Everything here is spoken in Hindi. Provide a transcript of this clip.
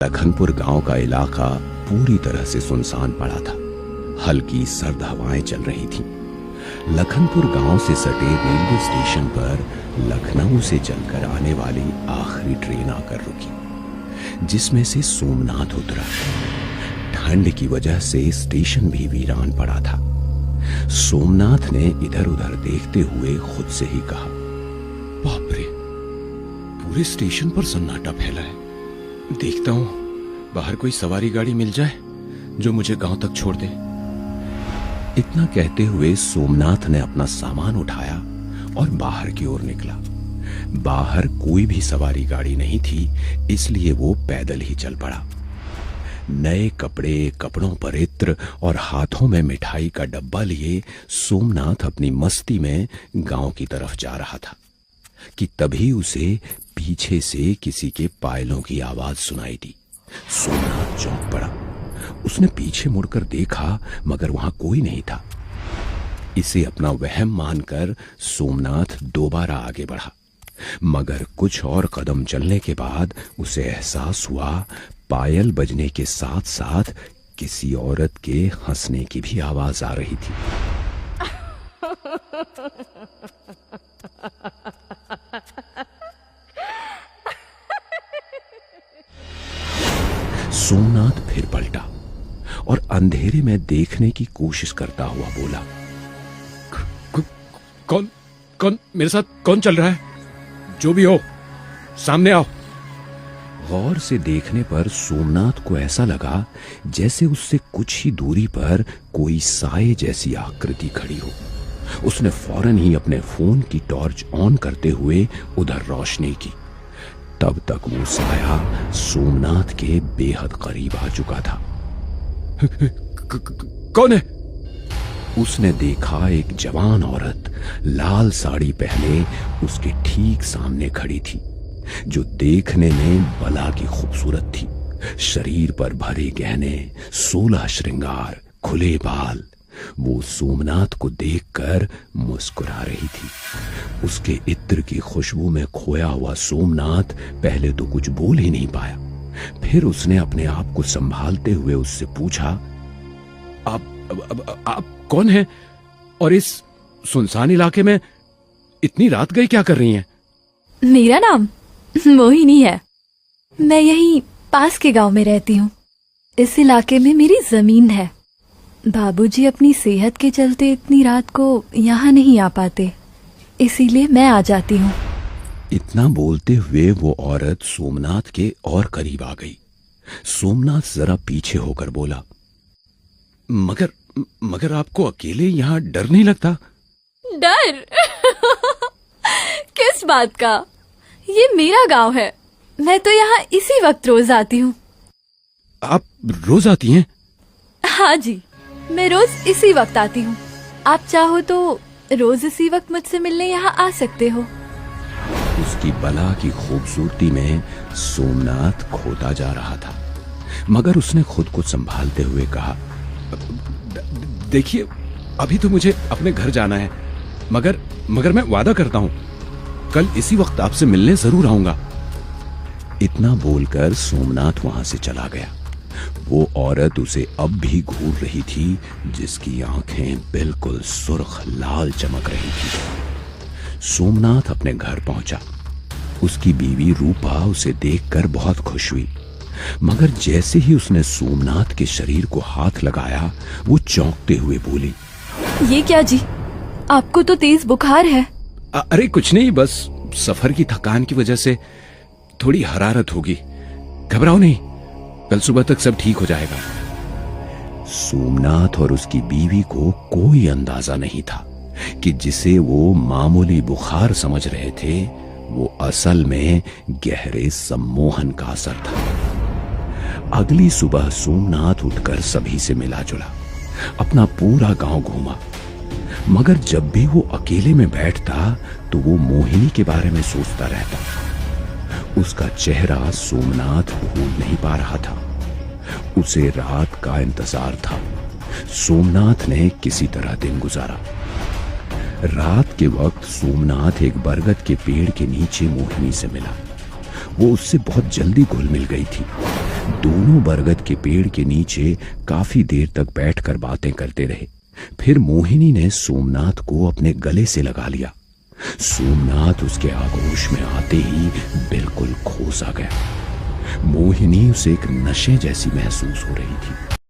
लखनपुर गांव का इलाका पूरी तरह से सुनसान पड़ा था। हल्की सर्द हवाएं चल रही थीं। लखनपुर गांव से सटे रेलवे स्टेशन पर लखनऊ से चलकर आने वाली आखिरी ट्रेन आकर रुकी, जिसमें से सोमनाथ उतरा। ठंड की वजह से स्टेशन भी वीरान पड़ा था। सोमनाथ ने इधर उधर देखते हुए खुद से ही कहा, बाप रे, पूरे स्टेशन पर सन्नाटा फैला है। देखता हूं बाहर कोई सवारी गाड़ी मिल जाए जो मुझे गांव तक छोड़ दे। इतना कहते हुए सोमनाथ ने अपना सामान उठाया और बाहर की ओर निकला। बाहर कोई भी सवारी गाड़ी नहीं थी, इसलिए वो पैदल ही चल पड़ा। नए कपड़े, कपड़ों पर इत्र और हाथों में मिठाई का डब्बा लिए सोमनाथ अपनी मस्ती में गांव की तरफ जा रहा था कि तभी उसे पीछे से किसी के पायलों की आवाज सुनाई दी। सोमनाथ चौंक पड़ा। उसने पीछे मुड़कर देखा, मगर वहां कोई नहीं था। इसे अपना वहम मानकर सोमनाथ दोबारा आगे बढ़ा, मगर कुछ और कदम चलने के बाद उसे एहसास हुआ पायल बजने के साथ साथ किसी औरत के हंसने की भी आवाज आ रही थी। सोमनाथ फिर पलटा और अंधेरे में देखने की कोशिश करता हुआ बोला, कौन कौन मेरे साथ कौन चल रहा है? जो भी हो, सामने आओ। गौर से देखने पर सोमनाथ को ऐसा लगा जैसे उससे कुछ ही दूरी पर कोई साए जैसी आकृति खड़ी हो। उसने फौरन ही अपने फोन की टॉर्च ऑन करते हुए उधर रोशनी की। तब तक वो साया सोमनाथ के बेहद करीब आ चुका था। कौन है? उसने देखा एक जवान औरत लाल साड़ी पहने उसके ठीक सामने खड़ी थी, जो देखने में बला की खूबसूरत थी। शरीर पर भरे गहने, 16 श्रृंगार, खुले बाल। वो सोमनाथ को देखकर मुस्कुरा रही थी। उसके इत्र की खुशबू में खोया हुआ सोमनाथ पहले तो कुछ बोल ही नहीं पाया। फिर उसने अपने आप को संभालते हुए उससे पूछा, आप कौन हैं? और इस सुनसान इलाके में इतनी रात गई क्या कर रही हैं? मेरा नाम मोहिनी है। मैं यहीं पास के गांव में रहती हूँ। इस इलाके में मेरी जमीन है। बाबूजी अपनी सेहत के चलते इतनी रात को यहाँ नहीं आ पाते, इसीलिए मैं आ जाती हूँ। इतना बोलते हुए वो औरत सोमनाथ के और करीब आ गई। सोमनाथ जरा पीछे होकर बोला, मगर आपको अकेले यहाँ डर नहीं लगता? डर? किस बात का? ये मेरा गांव है। मैं तो यहाँ इसी वक्त रोज आती हूँ। आप रोज आती हैं? हाँ जी, मैं रोज इसी वक्त आती हूँ। आप चाहो तो रोज इसी वक्त मुझसे मिलने यहाँ आ सकते हो। उसकी बला की खूबसूरती में सोमनाथ खोता जा रहा था, मगर उसने खुद को संभालते हुए कहा, देखिए, अभी तो मुझे अपने घर जाना है, मगर मैं वादा करता हूँ कल इसी वक्त आपसे मिलने जरूर आऊंगा। इतना बोलकर सोमनाथ वहां से चला गया। वो औरत उसे अब भी घूर रही थी, जिसकी आंखें बिल्कुल सुर्ख लाल चमक रही थी। सोमनाथ अपने घर पहुंचा। उसकी बीवी रूपा उसे देखकर बहुत खुश हुई, मगर जैसे ही उसने सोमनाथ के शरीर को हाथ लगाया, वो चौंकते हुए बोली, ये क्या जी, आपको तो तेज बुखार है। अरे कुछ नहीं, बस सफर की थकान की वजह से थोड़ी हरारत होगी। घबराओ नहीं, कल सुबह तक सब ठीक हो जाएगा। सोमनाथ और उसकी बीवी को कोई अंदाजा नहीं था कि जिसे वो मामूली बुखार समझ रहे थे, वो असल में गहरे सम्मोहन का असर था। अगली सुबह सोमनाथ उठकर सभी से मिला जुला, अपना पूरा गांव घूमा, मगर जब भी वो अकेले में बैठता तो वो मोहिनी के बारे में सोचता रहता। उसका चेहरा सोमनाथ भूल नहीं पा रहा था। उसे रात का इंतजार था। सोमनाथ ने किसी तरह दिन गुजारा। रात के वक्त सोमनाथ एक बरगद के पेड़ के नीचे मोहिनी से मिला। वो उससे बहुत जल्दी घुल मिल गई थी। दोनों बरगद के पेड़ के नीचे काफी देर तक बैठकर बातें करते रहे। फिर मोहिनी ने सोमनाथ को अपने गले से लगा लिया। सोमनाथ उसके आगोश में आते ही बिल्कुल खो सा गया। मोहिनी उसे एक नशे जैसी महसूस हो रही थी।